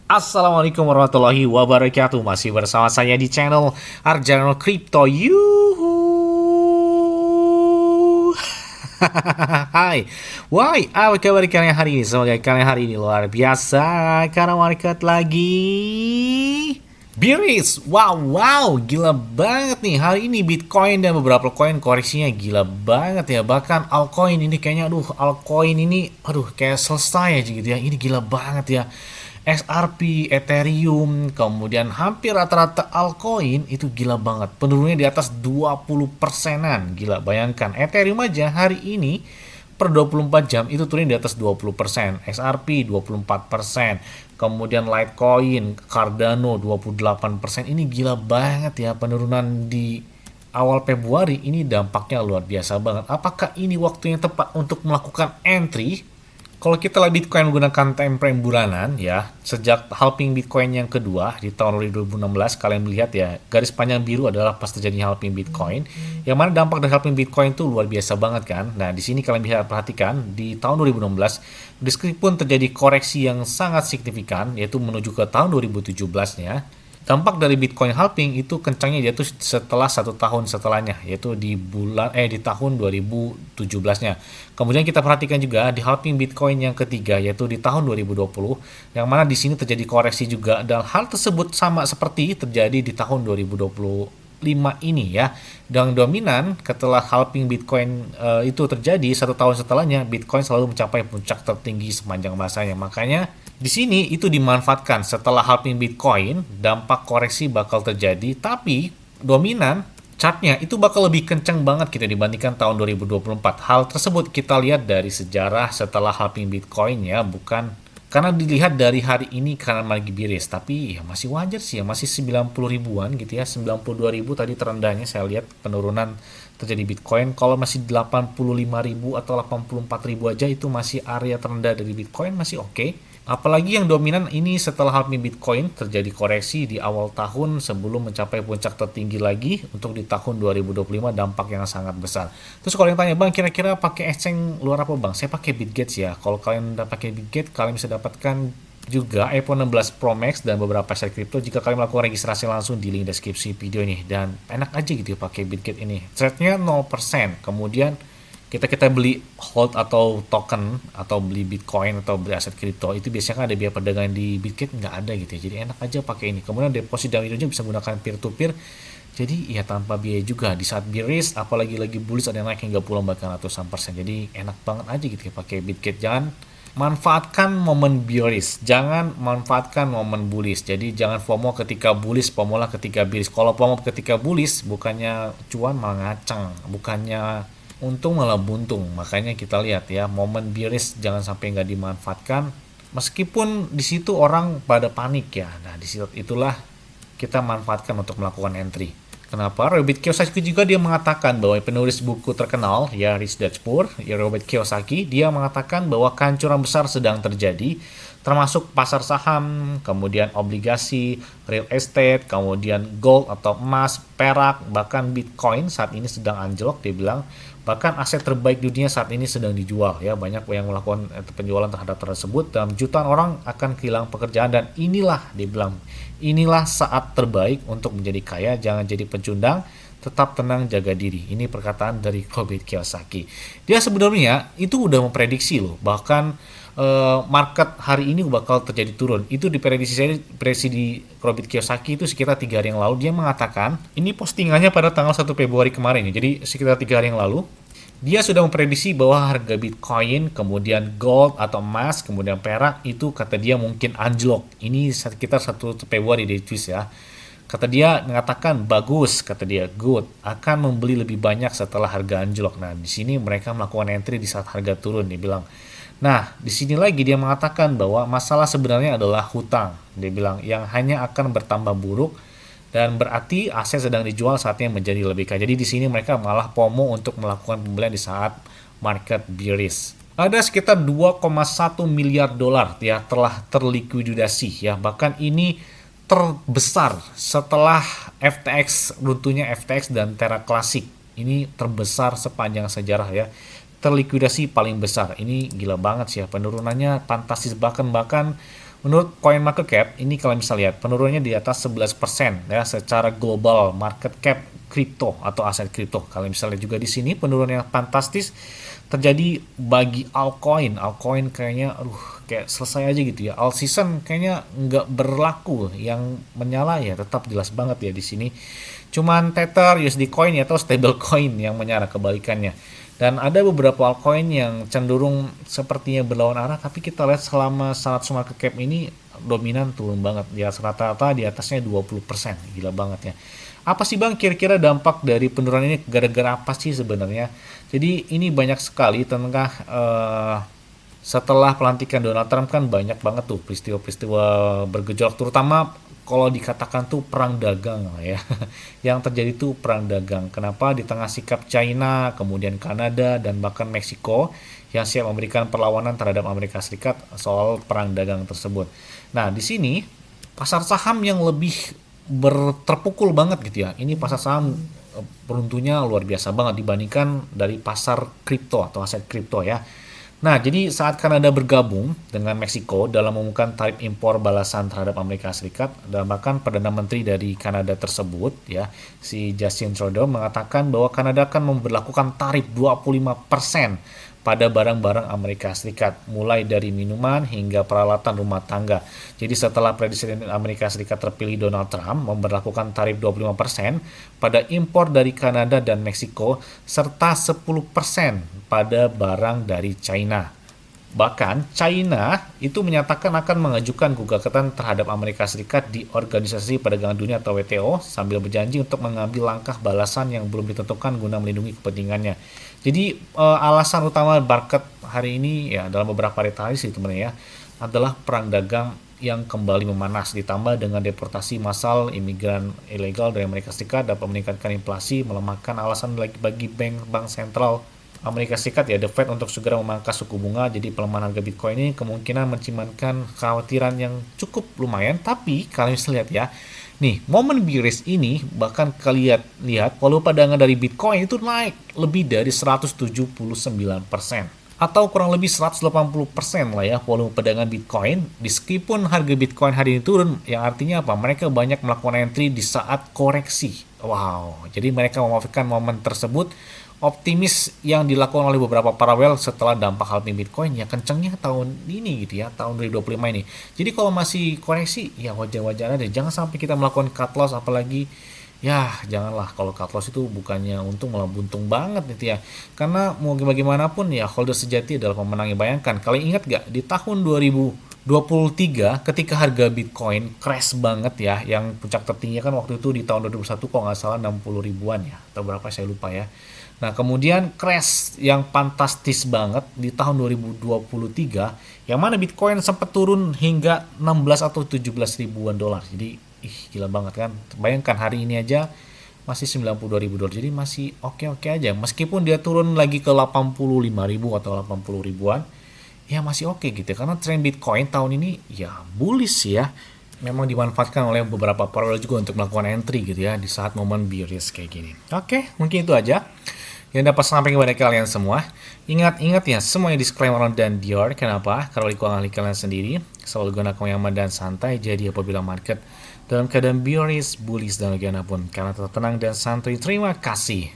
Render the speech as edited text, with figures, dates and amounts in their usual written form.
Assalamualaikum warahmatullahi wabarakatuh. Masih bersama saya di channel Arjano Crypto. Yuhu. Hai. Why? Apa kabar kalian hari ini? Semoga kalian hari ini luar biasa karena market lagi bearish. Wow, gila banget nih hari ini Bitcoin dan beberapa koin koreksinya gila banget ya. Bahkan altcoin ini kayaknya altcoin ini kayak selesai aja gitu ya. Ini gila banget ya. XRP, Ethereum, kemudian hampir rata-rata altcoin itu gila banget. Penurunannya di atas 20%-an. Gila, bayangkan. Ethereum aja hari ini per 24 jam itu turun di atas 20%. XRP 24%. Kemudian Litecoin, Cardano 28%. Ini gila banget ya penurunan di awal Februari. Ini dampaknya luar biasa banget. Apakah ini waktu yang tepat untuk melakukan entry? Kalau kita lihat Bitcoin menggunakan time frame bulanan ya, sejak halving Bitcoin yang kedua di tahun 2016, kalian melihat ya, garis panjang biru adalah pas terjadi halving Bitcoin. Yang mana dampak dari halving Bitcoin itu luar biasa banget kan. Nah, di sini kalian bisa perhatikan di tahun 2016 meskipun terjadi koreksi yang sangat signifikan yaitu menuju ke tahun 2017-nya. Dampak dari Bitcoin halving itu kencangnya jatuh setelah 1 tahun setelahnya, yaitu di tahun 2017-nya. Kemudian kita perhatikan juga di halving Bitcoin yang ketiga, yaitu di tahun 2020, yang mana di sini terjadi koreksi juga, dan hal tersebut sama seperti terjadi di tahun 2025 ini ya. Dan dominan setelah halving Bitcoin itu terjadi 1 tahun setelahnya, Bitcoin selalu mencapai puncak tertinggi sepanjang masanya. Makanya di sini itu dimanfaatkan setelah halving Bitcoin, dampak koreksi bakal terjadi, tapi dominan chartnya itu bakal lebih kenceng banget kita dibandingkan tahun 2024. Hal tersebut kita lihat dari sejarah setelah halving Bitcoin ya, bukan karena dilihat dari hari ini karena lagi bearish, tapi ya masih wajar sih ya, masih 90 ribuan gitu ya, 92 ribu tadi terendahnya saya lihat penurunan terjadi Bitcoin. Kalau masih 85 ribu atau 84 ribu aja itu masih area terendah dari Bitcoin, masih oke. Apalagi yang dominan ini setelah halving Bitcoin terjadi koreksi di awal tahun sebelum mencapai puncak tertinggi lagi untuk di tahun 2025, dampak yang sangat besar. Terus kalau yang tanya, Bang, kira-kira pakai exchange luar apa, Bang? Saya pakai Bitget ya. Kalau kalian udah pakai Bitget, kalian bisa dapatkan juga iPhone 16 Pro Max dan beberapa aset kripto jika kalian melakukan registrasi langsung di link deskripsi video ini. Dan enak aja gitu ya pakai Bitget ini. Trade-nya 0%. Kemudian kita beli hold atau token atau beli Bitcoin atau beli aset kripto itu biasanya kan ada biaya perdagangan. Di Bitget nggak ada gitu ya, jadi enak aja pakai ini. Kemudian deposit dan withdrawnya bisa menggunakan peer to peer, jadi ya tanpa biaya juga. Di saat bearish apalagi lagi bullish ada yang naik hingga puluhan bahkan ratusan persen, jadi enak banget aja gitu ya pakai Bitget. Jangan manfaatkan momen bearish, jangan manfaatkan momen bullish. Jadi jangan FOMO ketika bullish, FOMO lah ketika bearish. Kalau FOMO ketika bullish bukannya cuan malah ngaceng, bukannya untung malah buntung. Makanya kita lihat ya, momen bearish jangan sampai nggak dimanfaatkan, meskipun di situ orang pada panik ya. Nah, di situ itulah kita manfaatkan untuk melakukan entry. Kenapa? Robert Kiyosaki juga dia mengatakan bahwa penulis buku terkenal ya Rich Dad Poor, ya Robert Kiyosaki, dia mengatakan bahwa kehancuran besar sedang terjadi, termasuk pasar saham, kemudian obligasi, real estate, kemudian gold atau emas, perak, bahkan Bitcoin saat ini sedang anjlok. Dia bilang bahkan aset terbaik dunia saat ini sedang dijual ya, banyak yang melakukan penjualan terhadap tersebut dan jutaan orang akan kehilangan pekerjaan. Dan inilah dia bilang, inilah saat terbaik untuk menjadi kaya, jangan jadi pecundang, tetap tenang, jaga diri. Ini perkataan dari Robert Kiyosaki. Dia sebenarnya itu udah memprediksi loh, bahkan market hari ini bakal terjadi turun. Itu diprediksi di Robert Kiyosaki itu sekitar 3 hari yang lalu. Dia mengatakan, ini postingannya pada tanggal 1 Februari kemarin ya, jadi sekitar 3 hari yang lalu dia sudah memprediksi bahwa harga Bitcoin, kemudian gold atau emas, kemudian perak itu kata dia mungkin anjlok. Ini sekitar 1 Februari dia tulis ya. Kata dia mengatakan bagus, kata dia good, akan membeli lebih banyak setelah harga anjlok. Nah, di sini mereka melakukan entry di saat harga turun, dia bilang. Nah, di sini lagi dia mengatakan bahwa masalah sebenarnya adalah hutang. Dia bilang yang hanya akan bertambah buruk dan berarti aset sedang dijual saatnya menjadi lebih kaya. Jadi di sini mereka malah FOMO untuk melakukan pembelian di saat market bearish. Ada sekitar 2,1 miliar dolar ya telah terlikuidasi ya. Bahkan ini terbesar setelah FTX, runtuhnya FTX dan Terra Classic. Ini terbesar sepanjang sejarah ya. Terlikuidasi paling besar. Ini gila banget sih ya, penurunannya fantastis, bahkan Menurut CoinMarketCap, ini kalian bisa lihat penurunannya di atas 11% ya secara global market cap kripto atau aset kripto. Kalian bisa lihat juga di sini penurunan yang fantastis terjadi bagi altcoin. Altcoin kayaknya kayak selesai aja gitu ya. Alt season kayaknya nggak berlaku. Yang menyala ya tetap jelas banget ya di sini. Cuman Tether, USD Coin atau stable coin yang menyala kebalikannya. Dan ada beberapa altcoin yang cenderung sepertinya berlawan arah, tapi kita lihat selama saat market cap ini dominan turun banget. Dia rata-rata di atasnya 20%. Gila banget ya. Apa sih Bang kira-kira dampak dari penurunan ini gara-gara apa sih sebenarnya? Jadi ini banyak sekali tentang setelah pelantikan Donald Trump kan banyak banget tuh peristiwa-peristiwa bergejolak, terutama kalau dikatakan tuh perang dagang lah ya. Yang terjadi tuh perang dagang. Kenapa? Di tengah sikap China, kemudian Kanada, dan bahkan Meksiko yang siap memberikan perlawanan terhadap Amerika Serikat soal perang dagang tersebut. Nah, di sini pasar saham yang lebih terpukul banget gitu ya. Ini pasar saham peruntunya luar biasa banget dibandingkan dari pasar kripto atau aset kripto ya. Nah, jadi saat Kanada bergabung dengan Meksiko dalam mengumumkan tarif impor balasan terhadap Amerika Serikat, dan bahkan Perdana Menteri dari Kanada tersebut, ya, si Justin Trudeau mengatakan bahwa Kanada akan memberlakukan tarif 25% pada barang-barang Amerika Serikat, mulai dari minuman hingga peralatan rumah tangga. Jadi setelah Presiden Amerika Serikat terpilih Donald Trump memberlakukan tarif 25% pada impor dari Kanada dan Meksiko, serta 10% pada barang dari China. Bahkan China itu menyatakan akan mengajukan gugatan terhadap Amerika Serikat di Organisasi Perdagangan Dunia atau WTO sambil berjanji untuk mengambil langkah balasan yang belum ditentukan guna melindungi kepentingannya. Jadi alasan utama market hari ini ya dalam beberapa hari terakhir sih teman-teman ya adalah perang dagang yang kembali memanas ditambah dengan deportasi massal imigran ilegal dari Amerika Serikat dapat meningkatkan inflasi, melemahkan alasan bagi bank sentral Amerika Serikat ya The Fed untuk segera memangkas suku bunga. Jadi pelemahan harga Bitcoin ini kemungkinan mencimankan kekhawatiran yang cukup lumayan, tapi kalian bisa lihat ya nih momen bearish ini bahkan kalian lihat volume perdagangan dari Bitcoin itu naik lebih dari 179% atau kurang lebih 180% lah ya volume perdagangan Bitcoin meskipun harga Bitcoin hari ini turun, yang artinya apa? Mereka banyak melakukan entry di saat koreksi. Wow, jadi mereka memanfaatkan momen tersebut. Optimis yang dilakukan oleh beberapa paralel setelah dampak halving Bitcoin ya kencengnya tahun ini gitu ya, tahun 2025 ini. Jadi kalau masih koreksi ya wajar-wajar aja, jangan sampai kita melakukan cut loss, apalagi ya janganlah kalau cut loss itu bukannya untung malah buntung banget gitu ya. Karena mau bagaimanapun ya holder sejati adalah pemenangnya. Bayangkan, kalian ingat gak di tahun 2023 ketika harga Bitcoin crash banget ya, yang puncak tertinggi kan waktu itu di tahun 2021 kok nggak salah 60 ribuan ya atau berapa saya lupa ya. Nah, kemudian crash yang fantastis banget di tahun 2023, yang mana Bitcoin sempat turun hingga 16 atau 17 ribuan dolar. Jadi, gila banget kan. Bayangkan hari ini aja masih 92 ribu dolar. Jadi masih oke-oke aja. Meskipun dia turun lagi ke 85 ribu atau 80 ribuan, ya masih oke gitu. Karena tren Bitcoin tahun ini ya bullish ya. Memang dimanfaatkan oleh beberapa paralel juga untuk melakukan entry gitu ya di saat momen bearish kayak gini. Oke, mungkin itu aja yang dapat sampai kepada kalian semua. Ingat ya, semuanya disclaimer dan Dior. Kenapa? Karena lingkungan ahli kalian sendiri. Selalu gunakan yang aman dan santai. Jadi apabila market dalam keadaan bearish, bullish dan bagaimanapun, karena tetap tenang dan santai. Terima kasih.